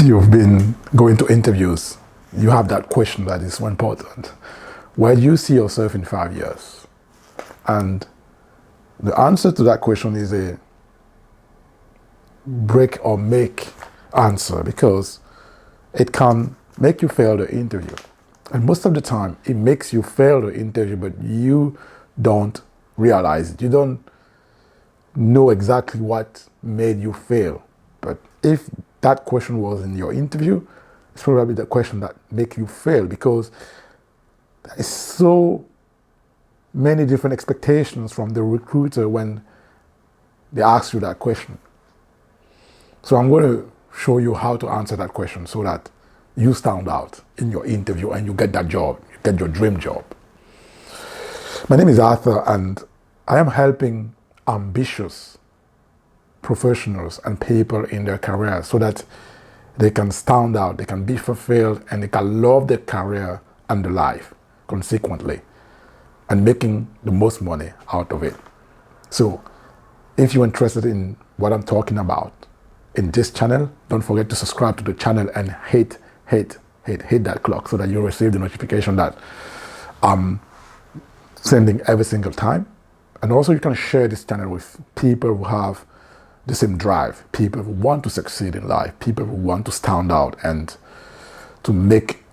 you've been going to interviews, you have that question that is so important. Where do you see yourself in 5 years? And the answer to that question is a break or make answer, because it can make you fail the interview. And most of the time, it makes you fail the interview, but you don't realize it. You don't know exactly what made you fail. But if that question was in your interview, it's probably the question that make you fail, because there is so many different expectations from the recruiter when they ask you that question. So I'm going to show you how to answer that question so that you stand out in your interview and you get that job, you get your dream job. My name is Arthur, and I am helping ambitious professionals and people in their career so that they can stand out, they can be fulfilled, and they can love their career and their life consequently, and making the most money out of it. So if you're interested in what I'm talking about in this channel, don't forget to subscribe to the channel and hit that clock so that you'll receive the notification that I'm sending every single time. And also you can share this channel with people who have the same drive, people who want to succeed in life, people who want to stand out and to make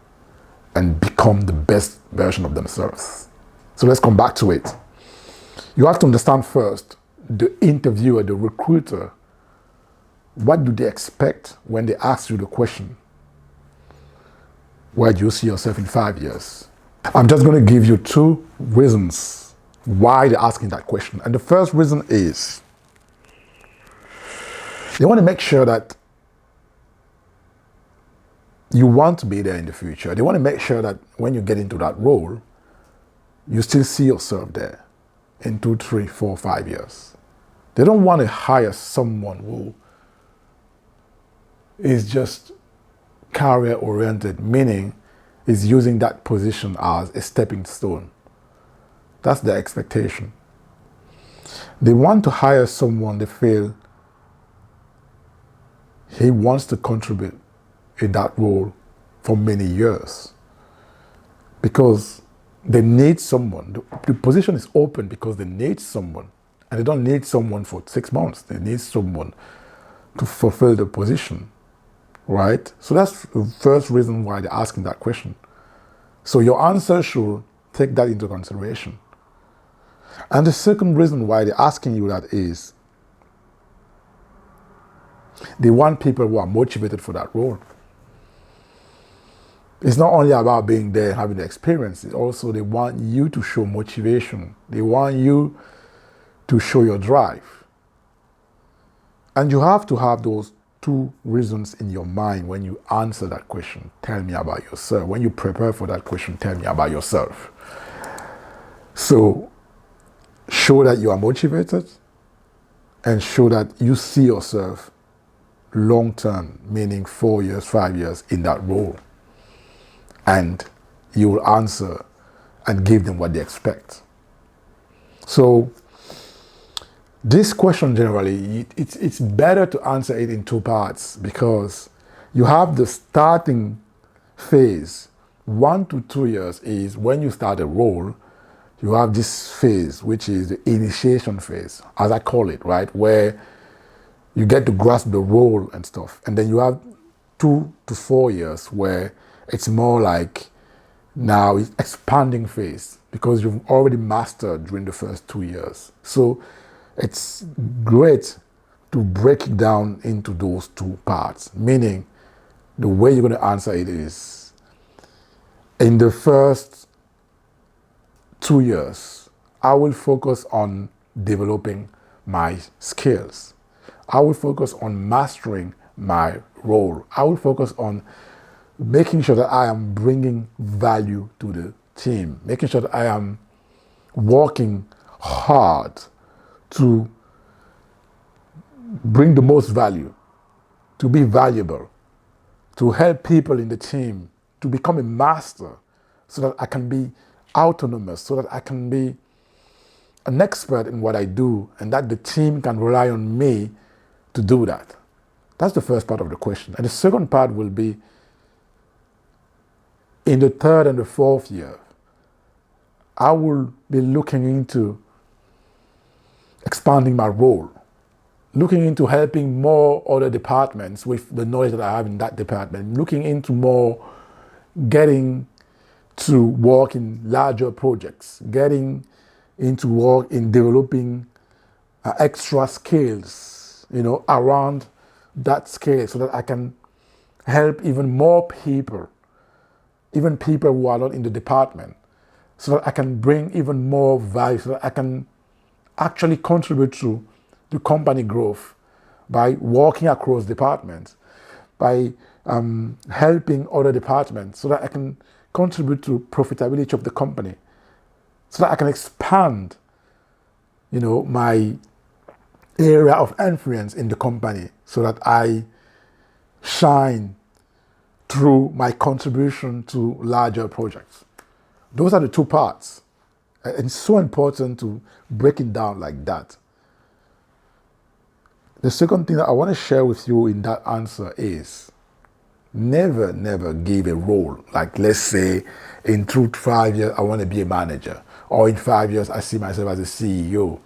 and become the best version of themselves. So let's come back to it. You have to understand first, the interviewer, the recruiter, what do they expect when they ask you the question, where do you see yourself in 5 years? I'm just going to give you 2 reasons why they're asking that question. And the first reason is they want to make sure that you want to be there in the future. They want to make sure that when you get into that role, you still see yourself there in 2, 3, 4, 5 years. They don't want to hire someone who is just career oriented, meaning is using that position as a stepping stone. That's their expectation. They want to hire someone they feel he wants to contribute in that role for many years, because they need someone. The position is open because they need someone, and they don't need someone for 6 months. They need someone to fulfill the position, right? So that's the first reason why they're asking that question. So your answer should take that into consideration. And the second reason why they're asking you that is they want people who are motivated for that role. It's not only about being there and having the experience, it's also they want you to show motivation. They want you to show your drive. And you have to have those 2 reasons in your mind when you answer that question. Tell me about yourself. When you prepare for that question, tell me about yourself. So show that you are motivated and show that you see yourself long term, meaning 4 years, 5 years in that role. And you will answer and give them what they expect. So this question generally, it's better to answer it in 2 parts, because you have the starting phase. 1 to 2 years is when you start a role. You have this phase, which is the initiation phase, as I call it, right? Where you get to grasp the role and stuff. And then you have 2 to 4 years where it's more like now it's expanding phase, because you've already mastered during the first 2 years. So it's great to break it down into those 2 parts, meaning the way you're going to answer it is, in the first 2 years, I will focus on developing my skills. I will focus on mastering my role. I will focus on making sure that I am bringing value to the team, making sure that I am working hard to bring the most value, to be valuable, to help people in the team, to become a master so that I can be autonomous, so that I can be an expert in what I do, and that the team can rely on me to do that. That's the first part of the question. And the second part will be, in the third and the fourth year, I will be looking into expanding my role, looking into helping more other departments with the knowledge that I have in that department, looking into more getting to work in larger projects, getting into work in developing extra skills, around that scale, so that I can help even more people, even people who are not in the department, so that I can bring even more value, so that I can actually contribute to the company growth by working across departments, by helping other departments, so that I can contribute to profitability of the company, so that I can expand, my area of influence in the company, so that I shine through my contribution to larger projects. Those are the two parts. And it's so important to break it down like that. The second thing that I want to share with you in that answer is never give a role. Like, let's say in 2 to 5 years, I want to be a manager, or in 5 years, I see myself as a CEO.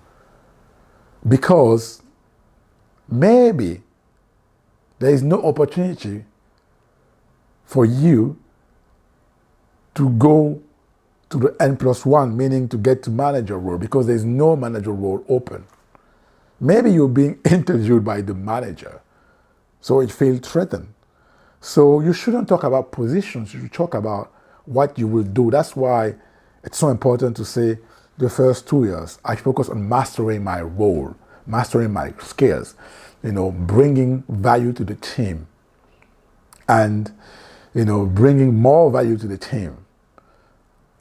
Because maybe there is no opportunity for you to go to the N+1, meaning to get to manager role, because there's no manager role open. Maybe you're being interviewed by the manager, so it feels threatened. So you shouldn't talk about positions, you should talk about what you will do. That's why it's so important to say the first 2 years, I focus on mastering my role, mastering my skills, bringing value to the team, and, bringing more value to the team.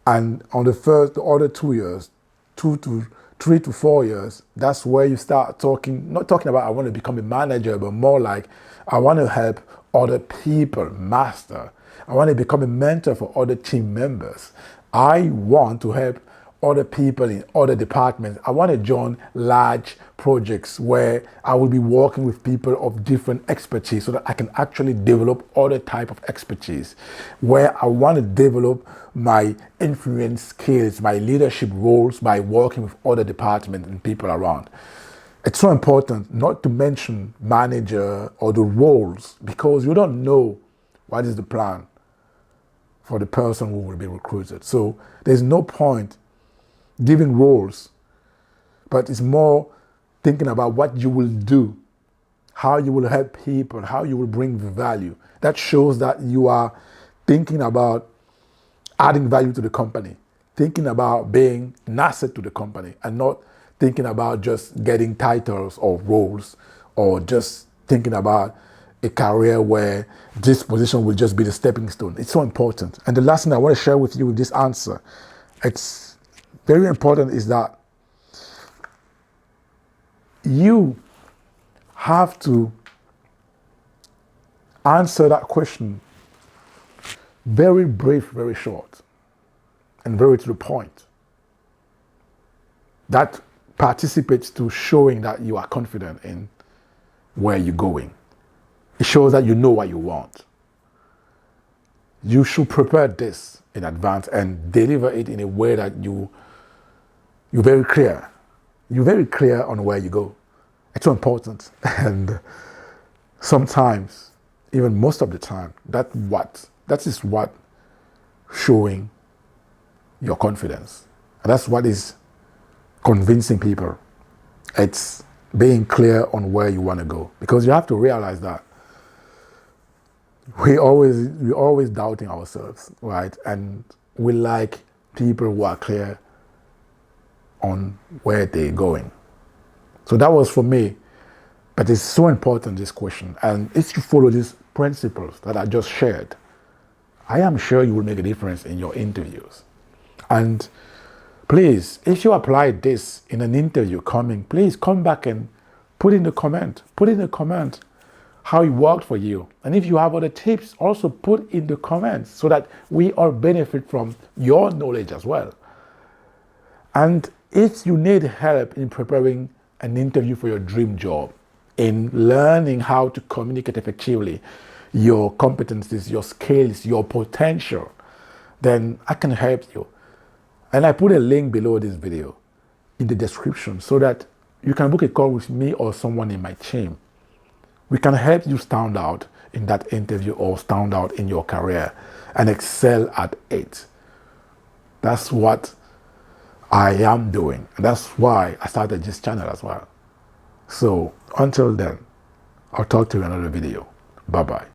And on the other 2 years, 3 to 4 years, that's where you start not talking about I want to become a manager, but more like I want to help other people master. I want to become a mentor for other team members. I want to help other people in other departments. I want to join large projects where I will be working with people of different expertise, so that I can actually develop other type of expertise, where I want to develop my influence skills, my leadership roles by working with other departments and people around. It's so important not to mention manager or the roles, because you don't know what is the plan for the person who will be recruited. So there's no point giving roles, but it's more thinking about what you will do, how you will help people, how you will bring value. That shows that you are thinking about adding value to the company, thinking about being an asset to the company, and not thinking about just getting titles or roles, or just thinking about a career where this position will just be the stepping stone. It's so important. And the last thing I want to share with you with this answer, it's very important, is that you have to answer that question very brief, very short, and very to the point. That participates to showing that you are confident in where you're going. It shows that you know what you want. You should prepare this in advance and deliver it in a way that you're very clear. You're very clear on where you go. It's so important. And sometimes, even most of the time, that is what showing your confidence. And that's what is convincing people. It's being clear on where you want to go. Because you have to realize that we're always doubting ourselves, right? And we like people who are clear on where they're going. So that was for me. But it's so important, this question. And if you follow these principles that I just shared, I am sure you will make a difference in your interviews. And please, if you apply this in an interview coming, please come back and put in the comment how it worked for you. And if you have other tips, also put in the comments, so that we all benefit from your knowledge as well. And if you need help in preparing an interview for your dream job, in learning how to communicate effectively, your competencies, your skills, your potential, then I can help you. And I put a link below this video in the description so that you can book a call with me or someone in my team. We can help you stand out in that interview or stand out in your career and excel at it. That's what I am doing. And that's why I started this channel as well. So until then, I'll talk to you in another video. Bye-bye.